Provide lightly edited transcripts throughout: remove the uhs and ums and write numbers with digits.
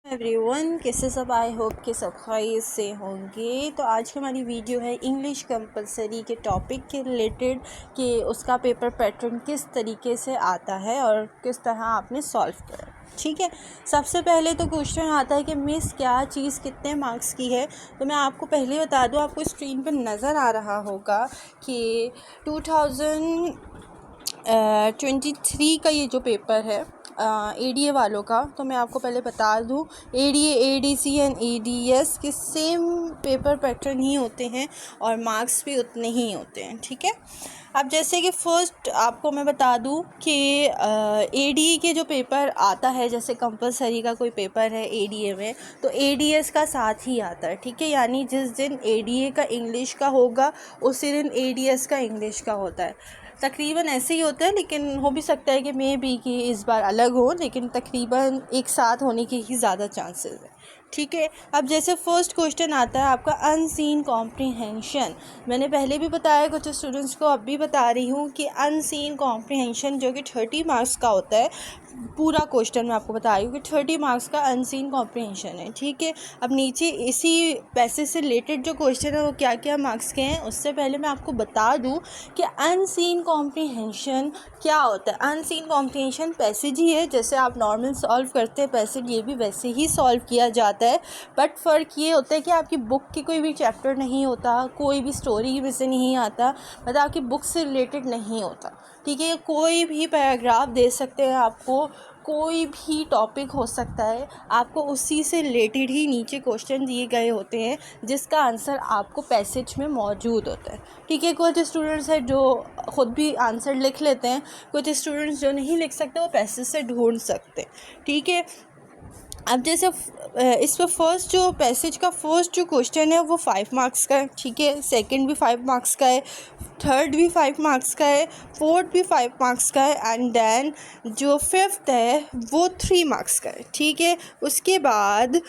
Everyone, कैसे सब? I hope कि सब खैरियत से होंगे। तो आज की हमारी वीडियो है इंग्लिश कंपलसरी के टॉपिक के रिलेटेड कि उसका पेपर पैटर्न किस तरीके से आता है और किस तरह आपने सॉल्व करा। ठीक है, सबसे पहले तो क्वेश्चन आता है कि मिस क्या चीज़ कितने मार्क्स की है। तो मैं आपको पहले बता दूं, आपको स्क्रीन पर नज़र आ रहा होगा कि 2023 का ये जो पेपर है एडीए वालों का, तो मैं आपको पहले बता दूं एडीए, एडीसी एंड एडीएस के सेम पेपर पैटर्न ही होते हैं और मार्क्स भी उतने ही होते हैं। ठीक है, अब जैसे कि फ़र्स्ट आपको मैं बता दूं कि एडीए के जो पेपर आता है, जैसे कंपलसरी का कोई पेपर है एडीए में, तो एडीएस का साथ ही आता है। ठीक है, यानी जिस दिन एडीए का इंग्लिश का होगा उसी दिन एडीएस का इंग्लिश का होता है। तकरीबन ऐसे ही होता है, लेकिन हो भी सकता है कि मे बी कि इस बार अलग हो, लेकिन तकरीबन एक साथ होने के ही ज़्यादा चांसेस है। ठीक है, अब जैसे फर्स्ट क्वेश्चन आता है आपका अनसीन कॉम्प्रीहेंशन। मैंने पहले भी बताया कुछ स्टूडेंट्स को, अब भी बता रही हूँ कि अनसीन कॉम्प्रीहेंशन जो कि 30 मार्क्स का होता है, पूरा क्वेश्चन मैं आपको बता रही हूँ कि 30 मार्क्स का अनसीन कॉम्प्रीहेंशन है। ठीक है, अब नीचे इसी पैसेज से रिलेटेड जो क्वेश्चन है वो क्या क्या मार्क्स के हैं, उससे पहले मैं आपको बता दूँ कि अनसीन कॉम्प्रीहेंशन क्या होता है। अनसीन कॉम्प्रीहेंशन पैसेज ही है, जैसे आप नॉर्मल सॉल्व करते हैं पैसेज, ये भी वैसे ही सॉल्व किया जाता है। बट फ़र्क ये होता है कि आपकी बुक की कोई भी चैप्टर नहीं होता, कोई भी स्टोरी में से नहीं आता, मतलब आपकी बुक से रिलेटेड नहीं होता। ठीक है, कोई भी पैराग्राफ दे सकते हैं आपको, कोई भी टॉपिक हो सकता है, आपको उसी से रिलेटेड ही नीचे क्वेश्चन दिए गए होते हैं जिसका आंसर आपको पैसेज में मौजूद होता है। ठीक है, कुछ स्टूडेंट्स हैं जो ख़ुद भी आंसर लिख लेते हैं, कुछ स्टूडेंट्स जो नहीं लिख सकते वो पैसेज से ढूंढ सकते हैं। ठीक है, अब जैसे इस पर फर्स्ट जो पैसेज का फर्स्ट जो क्वेश्चन है वो 5 मार्क्स का है। ठीक है, सेकंड भी 5 मार्क्स का है, थर्ड भी 5 मार्क्स का है, फोर्थ भी 5 मार्क्स का है, एंड देन जो फिफ्थ है वो 3 मार्क्स का है। ठीक है, उसके बाद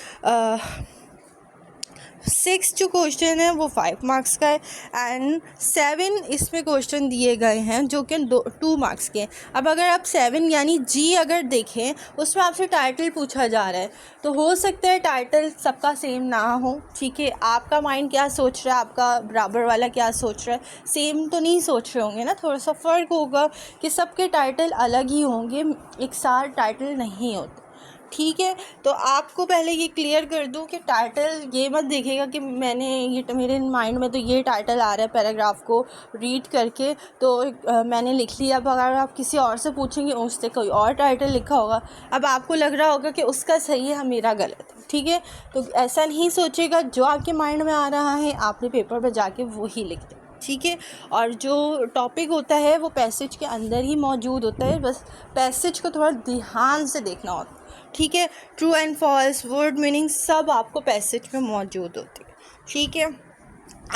6 जो क्वेश्चन है वो 5 मार्क्स का है, एंड 7 इसमें क्वेश्चन दिए गए हैं जो कि 2 मार्क्स के हैं। अब अगर आप 7 यानी जी अगर देखें, उसमें आपसे टाइटल पूछा जा रहा है, तो हो सकता है टाइटल सबका सेम ना हो। ठीक है, आपका माइंड क्या सोच रहा है, आपका बराबर वाला क्या सोच रहा है, सेम तो नहीं सोच रहे होंगे ना, थोड़ा सा फ़र्क होगा कि सबके टाइटल अलग ही होंगे, एक साथ टाइटल नहीं होते। ठीक है, तो आपको पहले ये क्लियर कर दूं कि टाइटल ये मत देखिएगा कि मैंने ये मेरे माइंड में तो ये टाइटल आ रहा है पैराग्राफ को रीड करके, तो मैंने लिख लिया। अब अगर आप किसी और से पूछेंगे उससे कोई और टाइटल लिखा होगा, अब आपको लग रहा होगा कि उसका सही है, मेरा गलत है। ठीक है, तो ऐसा नहीं सोचिएगा, जो आपके माइंड में आ रहा है आपने पेपर पर जाके वही लिख दें। ठीक है, और जो टॉपिक होता है वो पैसेज के अंदर ही मौजूद होता है, बस पैसेज को थोड़ा ध्यान से देखना होता है। ठीक है, true and false, word meaning सब आपको पैसेज में मौजूद होती है। ठीक है,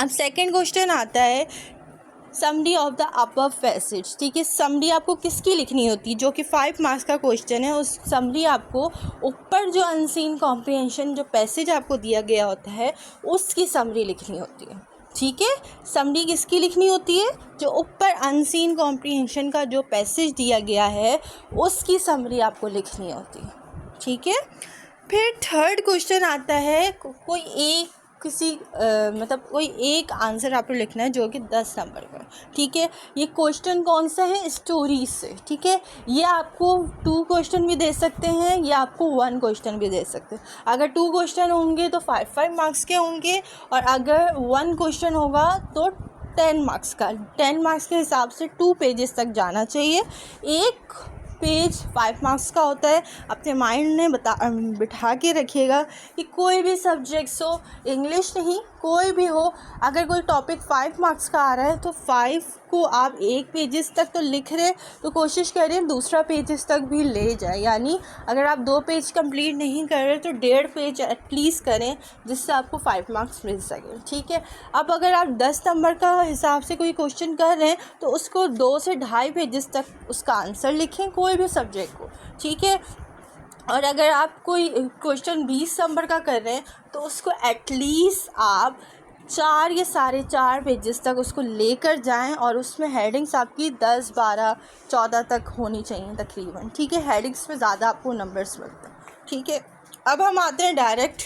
अब सेकंड क्वेश्चन आता है summary of the above passage. ठीक है, समरी आपको किसकी लिखनी होती है, जो कि 5 मार्क्स का क्वेश्चन है, उस समरी आपको ऊपर जो अनसीन कॉम्प्रीहेंशन जो पैसेज आपको दिया गया होता है उसकी समरी लिखनी होती है। ठीक है, समरी किसकी लिखनी होती है, जो ऊपर अनसीन कॉम्प्रीहेंशन का जो पैसेज दिया गया है उसकी समरी आपको लिखनी होती है। ठीक है, फिर थर्ड क्वेश्चन आता है कोई एक मतलब कोई एक आंसर आपको लिखना है जो कि 10 नंबर का। ठीक है, ये क्वेश्चन कौन सा है, स्टोरी से। ठीक है, ये आपको 2 क्वेश्चन भी दे सकते हैं या आपको 1 क्वेश्चन भी दे सकते हैं। अगर 2 क्वेश्चन होंगे तो 5 मार्क्स के होंगे, और अगर 1 क्वेश्चन होगा तो 10 मार्क्स का। 10 मार्क्स के हिसाब से 2 पेजेस तक जाना चाहिए। एक पेज 5 मार्क्स का होता है। अपने माइंड में बिठा के रखिएगा कि कोई भी सब्जेक्ट्स हो, इंग्लिश नहीं कोई भी हो, अगर कोई टॉपिक 5 मार्क्स का आ रहा है तो 5 को आप 1 पेजेस तक तो लिख रहे, तो कोशिश करें दूसरा पेजेस तक भी ले जाए। यानी अगर आप 2 पेज कंप्लीट नहीं कर रहे तो 1.5 पेज एटलीस्ट करें, जिससे आपको 5 मार्क्स मिल सके। ठीक है, अब अगर आप 10 नंबर का हिसाब से कोई क्वेश्चन कर रहे हैं तो उसको 2 से 2.5 पेजेस तक उसका आंसर लिखें, कोई भी सब्जेक्ट को। ठीक है, और अगर आप कोई क्वेश्चन 20 नंबर का कर रहे हैं तो उसको एटलीस्ट आप 4 या 4.5 पेजेस तक उसको लेकर जाएं, और उसमें हेडिंग्स आपकी 10, 12, 14 तक होनी चाहिए तकरीबन। ठीक है, हेडिंग्स में ज़्यादा आपको नंबर्स मिलते हैं। ठीक है, अब हम आते हैं डायरेक्ट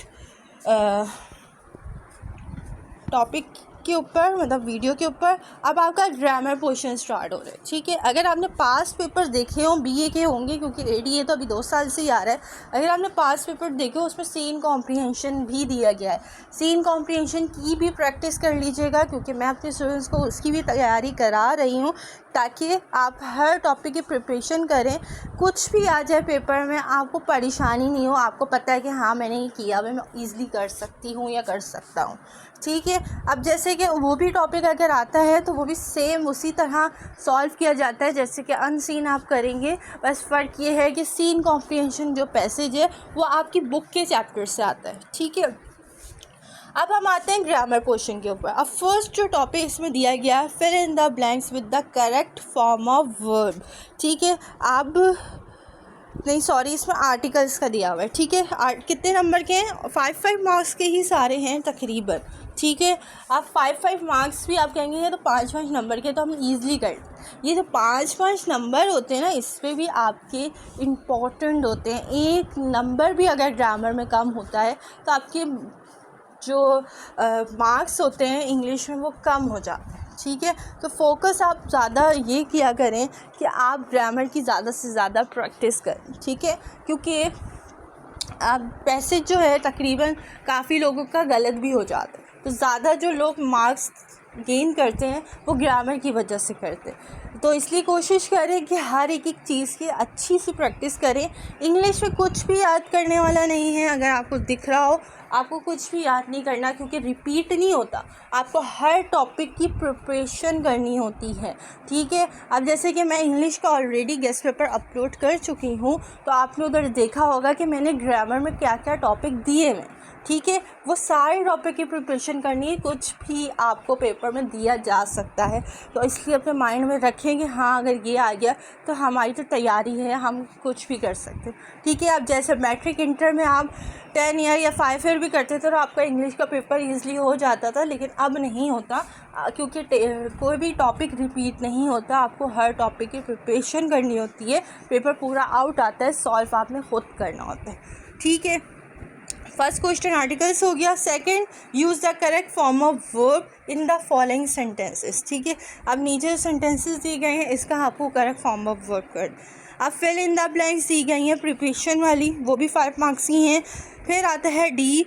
टॉपिक के ऊपर, मतलब वीडियो के ऊपर। अब आपका ग्रामर पोर्शन स्टार्ट हो रहा है, ठीक है। अगर आपने पास्ट पेपर देखे हों, बीए के होंगे क्योंकि एडीए तो अभी 2 साल से ही आ रहा है। अगर आपने पास्ट पेपर देखे हो उसमें सीन कॉम्प्रीहेंशन भी दिया गया है। सीन कॉम्प्रीहेंशन की भी प्रैक्टिस कर लीजिएगा क्योंकि मैं अपने स्टूडेंट्स को उसकी भी तैयारी करा रही हूँ ताकि आप हर टॉपिक की प्रिपरेशन करें। कुछ भी आ जाए पेपर में आपको परेशानी नहीं हो, आपको पता है कि हाँ मैंने ये किया हुआ, मैं ईज़िली कर सकती हूँ या कर सकता हूँ, ठीक है। अब जैसे कि वो भी टॉपिक अगर आता है तो वो भी सेम उसी तरह सॉल्व किया जाता है जैसे कि अनसीन आप करेंगे। बस फ़र्क ये है कि सीन कॉम्प्रीहेंशन जो पैसेज है वो आपकी बुक के चैप्टर से आता है, ठीक है। अब हम आते हैं ग्रामर पोर्शन के ऊपर। अब फर्स्ट जो टॉपिक इसमें दिया गया है, fill in the blanks with the correct form of verb, ठीक है। अब नहीं सॉरी, इसमें आर्टिकल्स का दिया हुआ है, ठीक है। कितने नंबर के हैं? 5 मार्क्स के ही सारे हैं तकरीबन, ठीक है। आप 5 मार्क्स भी आप कहेंगे तो 5 नंबर के तो हम ईज़िली कर, ये जो 5 नंबर होते हैं ना इस पर भी आपके इम्पोर्टेंट होते हैं। एक नंबर भी अगर ग्रामर में कम होता है तो आपके जो मार्क्स होते हैं इंग्लिश में वो कम हो जाते हैं, ठीक है। तो फोकस आप ज़्यादा ये किया करें कि आप ग्रामर की ज़्यादा से ज़्यादा प्रैक्टिस करें, ठीक है। क्योंकि अब पैसेज जो है तकरीबन काफ़ी लोगों का गलत भी हो जाता है, तो ज़्यादा जो लोग मार्क्स गेन करते हैं वो ग्रामर की वजह से करते हैं। तो इसलिए कोशिश करें कि हर एक चीज़ की अच्छी सी प्रैक्टिस करें। इंग्लिश में कुछ भी याद करने वाला नहीं है, अगर आपको दिख रहा हो आपको कुछ भी याद नहीं करना क्योंकि रिपीट नहीं होता, आपको हर टॉपिक की प्रिपरेशन करनी होती है, ठीक है। अब जैसे कि मैं इंग्लिश का ऑलरेडी गेस्ट पेपर अपलोड कर चुकी हूँ, तो आपने उधर देखा होगा कि मैंने ग्रामर में क्या क्या टॉपिक दिए हैं, ठीक है। वो सारे टॉपिक की प्रिपरेशन करनी है, कुछ भी आपको पेपर में दिया जा सकता है, तो इसलिए अपने माइंड में रखें कि हाँ अगर ये आ गया तो हमारी तो तैयारी है, हम कुछ भी कर सकते हैं, ठीक है। अब जैसे मैट्रिक इंटर में आप 10 ईयर या 5 ईयर भी करते थे तो आपका इंग्लिश का पेपर ईज़िली हो जाता था, लेकिन अब नहीं होता क्योंकि कोई भी टॉपिक रिपीट नहीं होता, आपको हर टॉपिक की प्रिपरेशन करनी होती है। पेपर पूरा आउट आता है, सॉल्व आपने खुद करना होता है, ठीक है। फर्स्ट क्वेश्चन आर्टिकल्स हो गया। Second, use the correct form of verb in the following sentences, ठीक है। अब नीचे जो सेंटेंसेस दिए गए हैं इसका आपको करेक्ट फॉर्म ऑफ वर्ब कर। अब फिल इन द ब्लैंक्स दी गई हैं प्रिपरेशन वाली, वो भी 5 मार्क्स की हैं। फिर आता है D,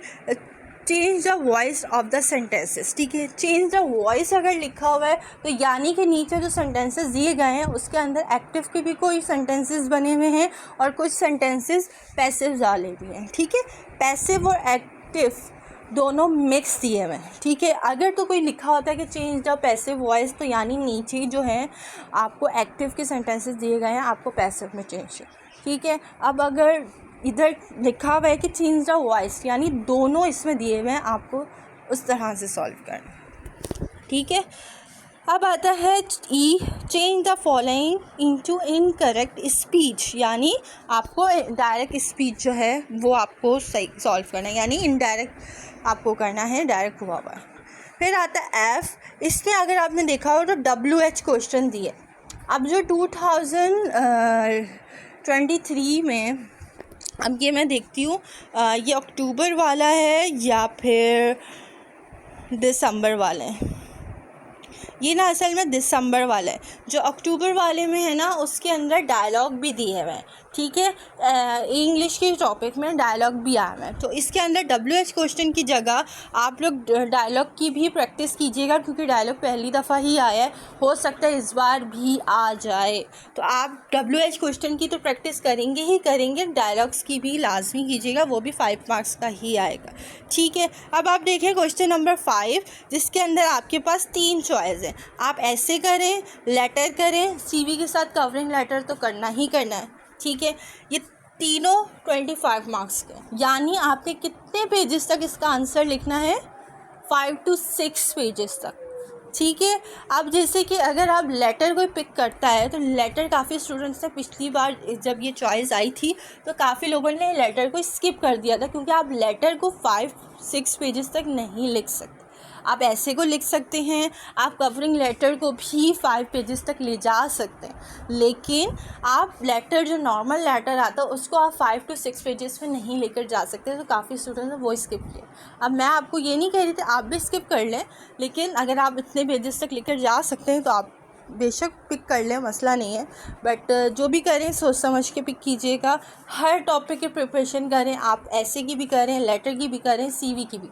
change the voice of the sentences, ठीक है। चेंज द वॉइस अगर लिखा हुआ है तो यानी कि नीचे जो सेंटेंसेस दिए गए हैं उसके अंदर एक्टिव के भी कोई सेंटेंसेस बने हुए हैं और कुछ सेंटेंसेस पैसिव वाले भी हैं, ठीक है। पैसिव और एक्टिव दोनों मिक्स दिए हुए हैं, ठीक है। अगर तो कोई लिखा होता है कि चेंज द पैसिव वॉइस तो यानी नीचे जो है आपको एक्टिव के सेंटेंसेस दिए गए हैं, आपको पैसिव में चेंज, ठीक है। अब अगर इधर लिखा हुआ है कि चेंज द वॉइस यानी दोनों इसमें दिए हुए हैं, आपको उस तरह से सॉल्व करना, ठीक है। अब आता है E, change the following into incorrect speech, यानी आपको डायरेक्ट स्पीच जो है वो आपको सही सॉल्व करना है, यानी इनडायरेक्ट आपको करना है, डायरेक्ट हुआ हुआ। फिर आता है एफ, इसमें अगर आपने देखा हो तो WH क्वेश्चन दिए। अब जो 2023 में, अब ये मैं देखती हूँ ये अक्टूबर वाला है या फिर दिसंबर वाला है, ये ना असल में दिसंबर वाला है। जो अक्टूबर वाले में है ना उसके अंदर डायलॉग भी दिए हुए हैं, ठीक है। इंग्लिश के टॉपिक में डायलॉग भी आया है, तो इसके अंदर WH क्वेश्चन की जगह आप लोग डायलॉग की भी प्रैक्टिस कीजिएगा क्योंकि डायलॉग पहली दफ़ा ही आया है, हो सकता है इस बार भी आ जाए। तो आप WH क्वेश्चन की तो प्रैक्टिस करेंगे ही करेंगे, डायलॉग्स की भी लाजमी कीजिएगा, वो भी 5 मार्क्स का ही आएगा, ठीक है। अब आप देखें क्वेश्चन नंबर 5 जिसके अंदर आपके पास 3 चॉइस है। आप ऐसे करें, लेटर करें, CV के साथ कवरिंग लेटर तो करना ही करना है, ठीक है। ये तीनों 25 मार्क्स के, यानी आपने कितने पेजेस तक इसका आंसर लिखना है? 5 to 6 पेजेस तक, ठीक है। अब जैसे कि अगर आप लेटर कोई पिक करता है तो लेटर काफ़ी स्टूडेंट्स ने पिछली बार जब ये चॉइस आई थी तो काफ़ी लोगों ने लेटर को स्किप कर दिया था क्योंकि आप लेटर को 5-6 पेजेस तक नहीं लिख सकते। आप ऐसे को लिख सकते हैं, आप कवरिंग लेटर को भी 5 पेजेस तक ले जा सकते हैं, लेकिन आप लेटर जो नॉर्मल लेटर आता है उसको आप 5 to 6 पेजेस में नहीं लेकर जा सकते। तो काफ़ी स्टूडेंट्स ने वो स्किप किए। अब मैं आपको ये नहीं कह रही थी आप भी स्किप कर लें, लेकिन अगर आप इतने पेजेस तक लेकर जा सकते हैं तो आप बेशक पिक कर लें, मसला नहीं है। बट जो भी करें सोच समझ के पिक कीजिएगा। हर टॉपिक की प्रिपरेशन करें, आप ऐसे की भी करें, लेटर की भी करें, CV की भी,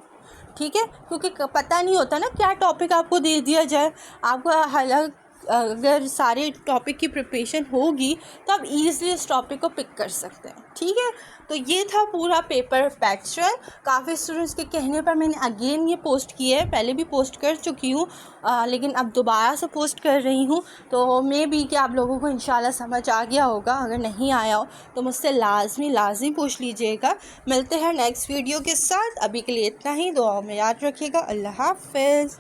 ठीक है, क्योंकि पता नहीं होता ना क्या टॉपिक आपको दे दिया जाए। आपको अलग अगर सारे टॉपिक की प्रिपरेशन होगी तो आप ईज़िली इस टॉपिक को पिक कर सकते हैं, ठीक है। तो ये था पूरा पेपर पैक्चर। काफ़ी स्टूडेंट्स के कहने पर मैंने अगेन ये पोस्ट किया है, पहले भी पोस्ट कर चुकी हूँ, लेकिन अब दोबारा से पोस्ट कर रही हूँ। तो मे बी कि आप लोगों को इंशाल्लाह समझ आ गया होगा। अगर नहीं आया हो तो मुझसे लाजमी पूछ लीजिएगा। मिलते हैं नेक्स्ट वीडियो के साथ। अभी के लिए इतना ही, दुआओं में याद रखिएगा। अल्लाह हाफ़िज़।